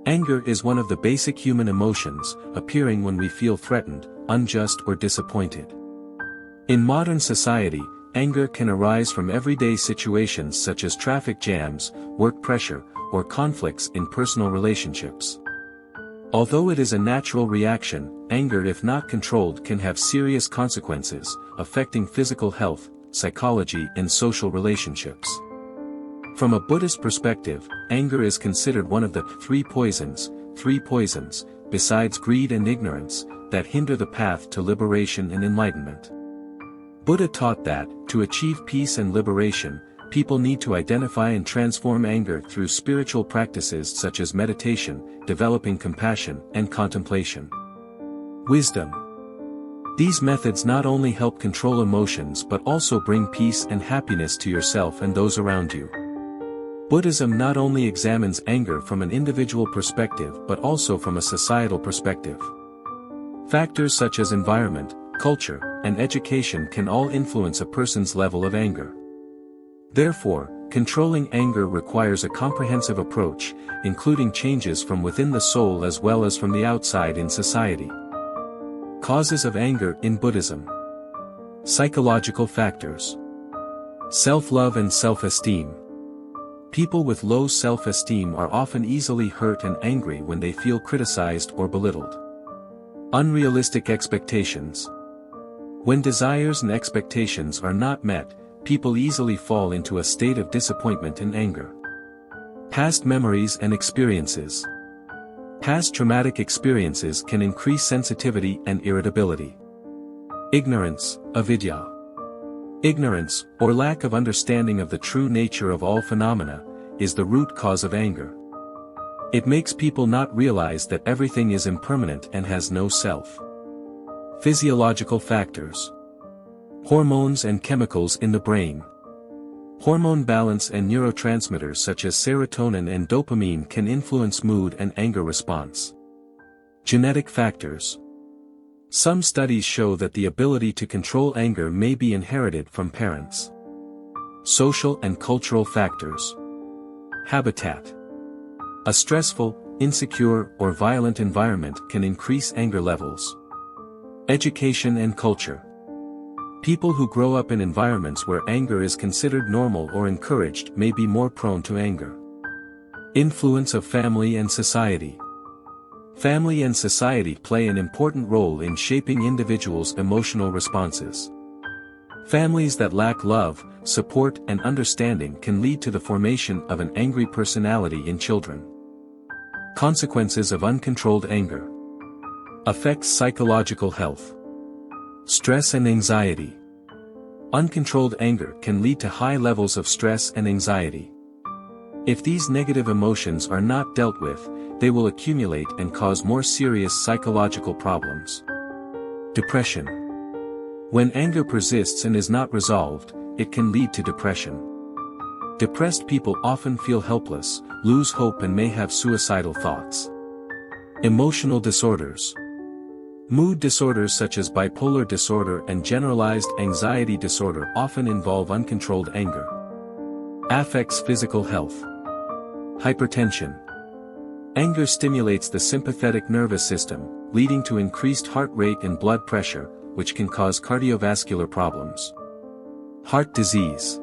Anger is one of the basic human emotions, appearing when we feel threatened, unjust or disappointed. In modern society, anger can arise from everyday situations such as traffic jams, work pressure, or conflicts in personal relationships. Although it is a natural reaction, anger if not controlled can have serious consequences, affecting physical health, psychology and social relationships. From a Buddhist perspective, anger is considered one of the three poisons, besides greed and ignorance, that hinder the path to liberation and enlightenment. Buddha taught that, to achieve peace and liberation, people need to identify and transform anger through spiritual practices such as meditation, developing compassion, and contemplation. Wisdom. These methods not only help control emotions but also bring peace and happiness to yourself and those around you. Buddhism not only examines anger from an individual perspective but also from a societal perspective. Factors such as environment, culture, and education can all influence a person's level of anger. Therefore, controlling anger requires a comprehensive approach, including changes from within the soul as well as from the outside in society. Causes of anger in Buddhism. Psychological factors. Self-love and self-esteem. People with low self-esteem are often easily hurt and angry when they feel criticized or belittled. Unrealistic expectations. When desires and expectations are not met, people easily fall into a state of disappointment and anger. Past memories and experiences. Past traumatic experiences can increase sensitivity and irritability. Ignorance, avidya. Ignorance, or lack of understanding of the true nature of all phenomena, is the root cause of anger. It makes people not realize that everything is impermanent and has no self. Physiological factors. Hormones and chemicals in the brain. Hormone balance and neurotransmitters such as serotonin and dopamine can influence mood and anger response. Genetic factors. Some studies show that the ability to control anger may be inherited from parents. Social and cultural factors. Habitat. A stressful, insecure, or violent environment can increase anger levels. Education and culture. People who grow up in environments where anger is considered normal or encouraged may be more prone to anger. Influence of family and society. Family and society play an important role in shaping individuals' emotional responses. Families that lack love, support, and understanding can lead to the formation of an angry personality in children. Consequences of uncontrolled anger. Affects psychological health. Stress and anxiety. Uncontrolled anger can lead to high levels of stress and anxiety. If these negative emotions are not dealt with, they will accumulate and cause more serious psychological problems. Depression. When anger persists and is not resolved, it can lead to depression. Depressed people often feel helpless, lose hope and may have suicidal thoughts. Emotional disorders. Mood disorders such as bipolar disorder and generalized anxiety disorder often involve uncontrolled anger. Affects physical health. Hypertension. Anger stimulates the sympathetic nervous system, leading to increased heart rate and blood pressure, which can cause cardiovascular problems. Heart disease.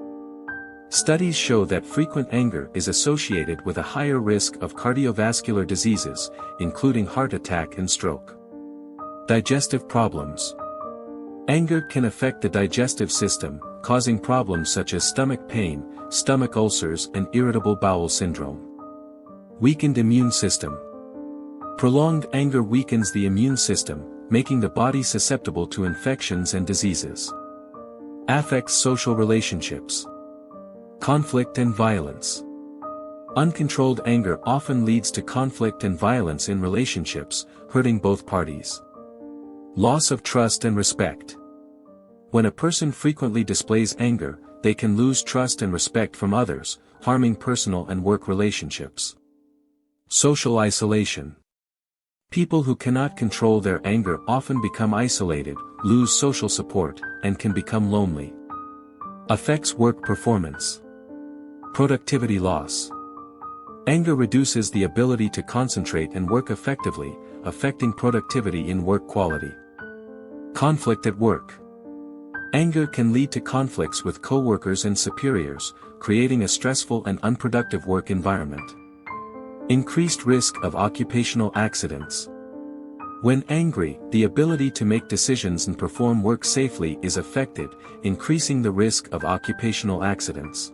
Studies show that frequent anger is associated with a higher risk of cardiovascular diseases, including heart attack and stroke. Digestive problems. Anger can affect the digestive system, causing problems such as stomach pain, stomach ulcers and irritable bowel syndrome. Weakened immune system. Prolonged anger weakens the immune system, making the body susceptible to infections and diseases. Affects social relationships. Conflict and violence. Uncontrolled anger often leads to conflict and violence in relationships, hurting both parties. Loss of trust and respect. When a person frequently displays anger, they can lose trust and respect from others, harming personal and work relationships. Social isolation. People who cannot control their anger often become isolated, lose social support, and can become lonely. Affects work performance. Productivity loss. Anger reduces the ability to concentrate and work effectively, affecting productivity in work quality. Conflict at work. Anger can lead to conflicts with coworkers and superiors, creating a stressful and unproductive work environment. Increased risk of occupational accidents. When angry, the ability to make decisions and perform work safely is affected, increasing the risk of occupational accidents.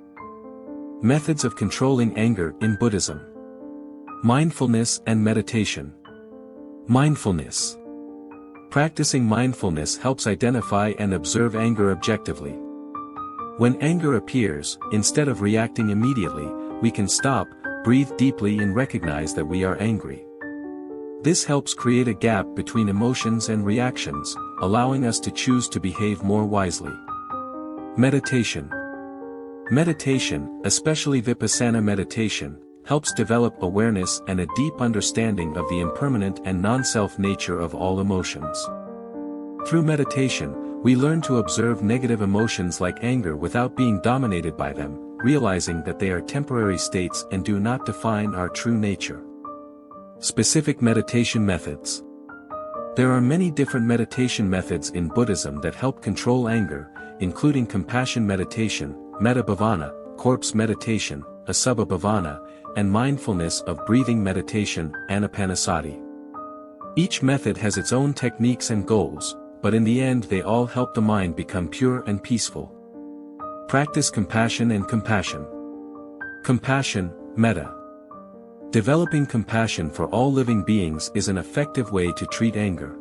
Methods of controlling anger in Buddhism. Mindfulness and meditation. Mindfulness. Practicing mindfulness helps identify and observe anger objectively. When anger appears, instead of reacting immediately, we can stop, breathe deeply and recognize that we are angry. This helps create a gap between emotions and reactions, allowing us to choose to behave more wisely. Meditation. Meditation, especially Vipassana meditation, helps develop awareness and a deep understanding of the impermanent and non-self nature of all emotions. Through meditation, we learn to observe negative emotions like anger without being dominated by them, realizing that they are temporary states and do not define our true nature. Specific meditation methods. There are many different meditation methods in Buddhism that help control anger, including compassion meditation, metta bhavana, corpse meditation, asubha bhavana, and mindfulness of breathing meditation, anapanasati. Each method has its own techniques and goals, but in the end they all help the mind become pure and peaceful. Practice compassion and compassion. Compassion, metta. Developing compassion for all living beings is an effective way to treat anger.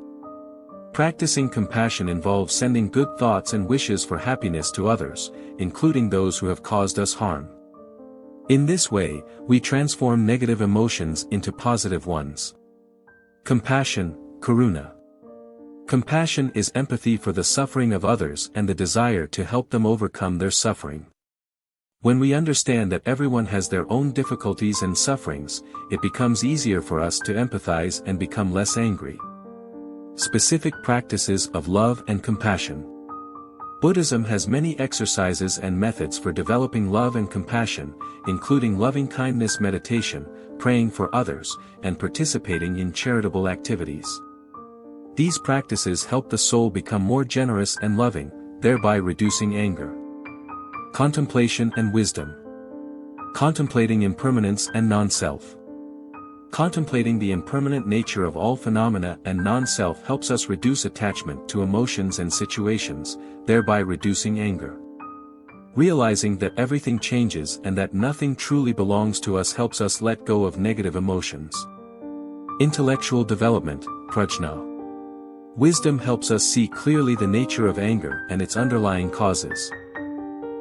Practicing compassion involves sending good thoughts and wishes for happiness to others, including those who have caused us harm. In this way, we transform negative emotions into positive ones. Compassion, karuna. Compassion is empathy for the suffering of others and the desire to help them overcome their suffering. When we understand that everyone has their own difficulties and sufferings, it becomes easier for us to empathize and become less angry. Specific practices of love and compassion. Buddhism has many exercises and methods for developing love and compassion, including loving-kindness meditation, praying for others, and participating in charitable activities. These practices help the soul become more generous and loving, thereby reducing anger. Contemplation and wisdom. Contemplating impermanence and non-self. Contemplating the impermanent nature of all phenomena and non-self helps us reduce attachment to emotions and situations, thereby reducing anger. Realizing that everything changes and that nothing truly belongs to us helps us let go of negative emotions. Intellectual development, prajna. Wisdom helps us see clearly the nature of anger and its underlying causes.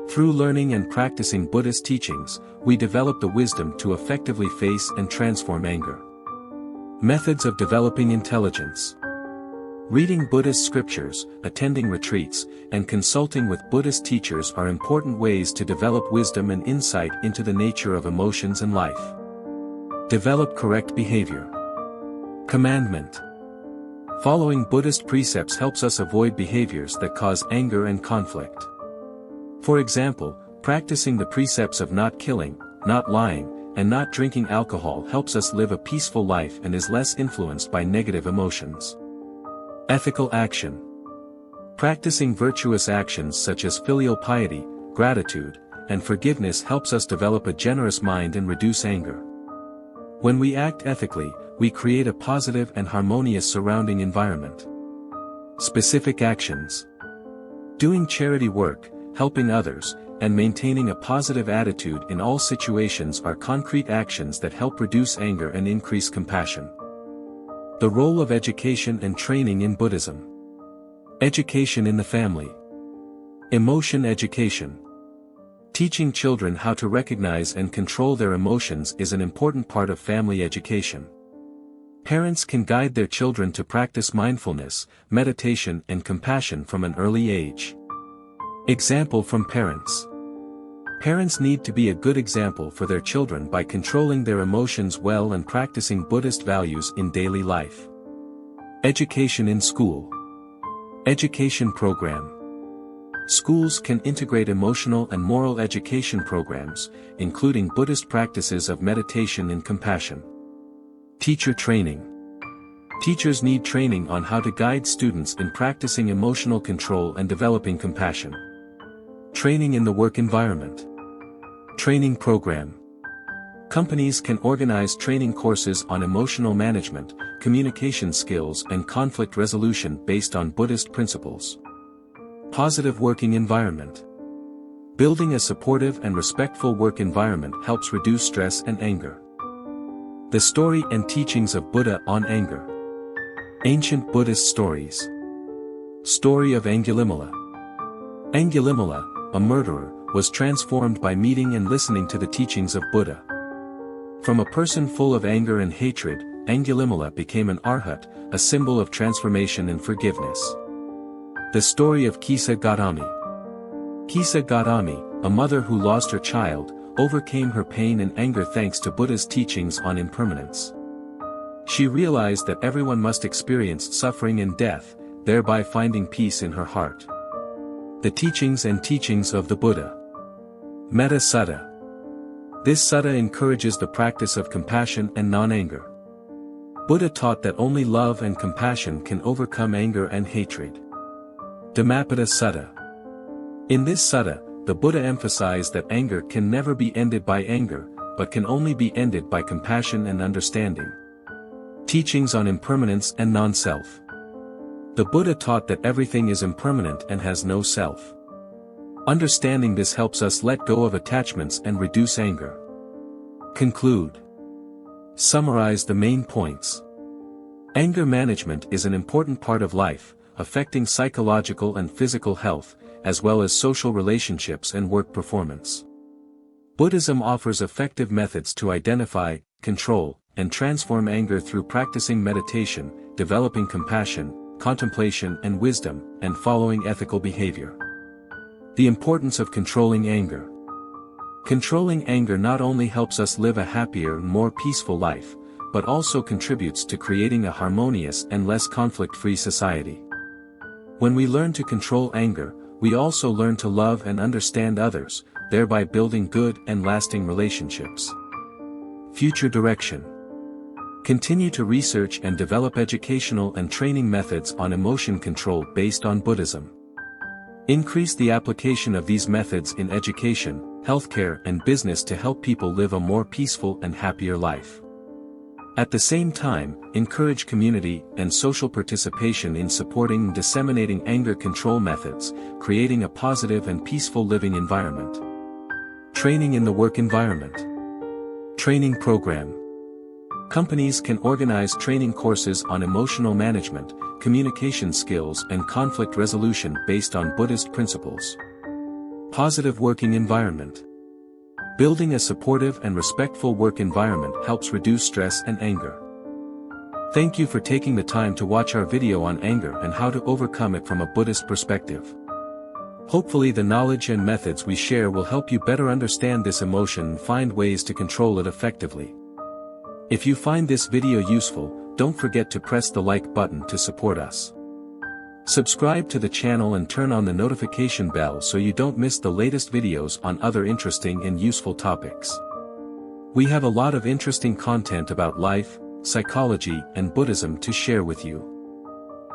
Through learning and practicing Buddhist teachings, we develop the wisdom to effectively face and transform anger. Methods of developing intelligence. Reading Buddhist scriptures, attending retreats, and consulting with Buddhist teachers are important ways to develop wisdom and insight into the nature of emotions and life. Develop correct behavior. Commandment. Following Buddhist precepts helps us avoid behaviors that cause anger and conflict. For example, practicing the precepts of not killing, not lying, and not drinking alcohol helps us live a peaceful life and is less influenced by negative emotions. Ethical action. Practicing virtuous actions such as filial piety, gratitude, and forgiveness helps us develop a generous mind and reduce anger. When we act ethically, we create a positive and harmonious surrounding environment. Specific actions. Doing charity work, helping others, and maintaining a positive attitude in all situations are concrete actions that help reduce anger and increase compassion. The role of education and training in Buddhism. Education in the family. Emotion education. Teaching children how to recognize and control their emotions is an important part of family education. Parents can guide their children to practice mindfulness, meditation, and compassion from an early age. Example from parents. Parents need to be a good example for their children by controlling their emotions well and practicing Buddhist values in daily life. Education in school. Education program. Schools can integrate emotional and moral education programs, including Buddhist practices of meditation and compassion. Teacher training. Teachers need training on how to guide students in practicing emotional control and developing compassion. Training in the work environment. Training program. Companies can organize training courses on emotional management, communication skills and conflict resolution based on Buddhist principles. Positive working environment. Building a supportive and respectful work environment helps reduce stress and anger. The story and teachings of Buddha on anger. Ancient Buddhist stories. Story of Angulimala. Angulimala, a murderer, was transformed by meeting and listening to the teachings of Buddha. From a person full of anger and hatred, Angulimala became an arhat, a symbol of transformation and forgiveness. The story of Kisa Gautami. Kisa Gautami, a mother who lost her child, overcame her pain and anger thanks to Buddha's teachings on impermanence. She realized that everyone must experience suffering and death, thereby finding peace in her heart. The teachings and teachings of the Buddha. Metta Sutta. This sutta encourages the practice of compassion and non-anger. Buddha taught that only love and compassion can overcome anger and hatred. Dhammapada Sutta. In this sutta, the Buddha emphasized that anger can never be ended by anger, but can only be ended by compassion and understanding. Teachings on impermanence and non-self. The Buddha taught that everything is impermanent and has no self. Understanding this helps us let go of attachments and reduce anger. Conclude. Summarize the main points. Anger management is an important part of life, affecting psychological and physical health, as well as social relationships and work performance. Buddhism offers effective methods to identify, control, and transform anger through practicing meditation, developing compassion, contemplation and wisdom, and following ethical behavior. The importance of controlling anger. Controlling anger not only helps us live a happier and more peaceful life, but also contributes to creating a harmonious and less conflict-free society. When we learn to control anger, we also learn to love and understand others, thereby building good and lasting relationships. Future direction. Continue to research and develop educational and training methods on emotion control based on Buddhism. Increase the application of these methods in education, healthcare and business to help people live a more peaceful and happier life. At the same time, encourage community and social participation in supporting and disseminating anger control methods, creating a positive and peaceful living environment. Training in the work environment. Training program. Companies can organize training courses on emotional management, communication skills and conflict resolution based on Buddhist principles. Positive working environment. Building a supportive and respectful work environment helps reduce stress and anger. Thank you for taking the time to watch our video on anger and how to overcome it from a Buddhist perspective. Hopefully the knowledge and methods we share will help you better understand this emotion and find ways to control it effectively. If you find this video useful, don't forget to press the like button to support us. Subscribe to the channel and turn on the notification bell so you don't miss the latest videos on other interesting and useful topics. We have a lot of interesting content about life, psychology and Buddhism to share with you.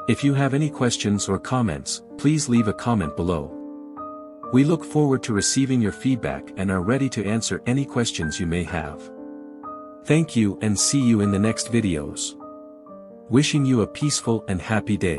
If you have any questions or comments, please leave a comment below. We look forward to receiving your feedback and are ready to answer any questions you may have. Thank you and see you in the next videos. Wishing you a peaceful and happy day.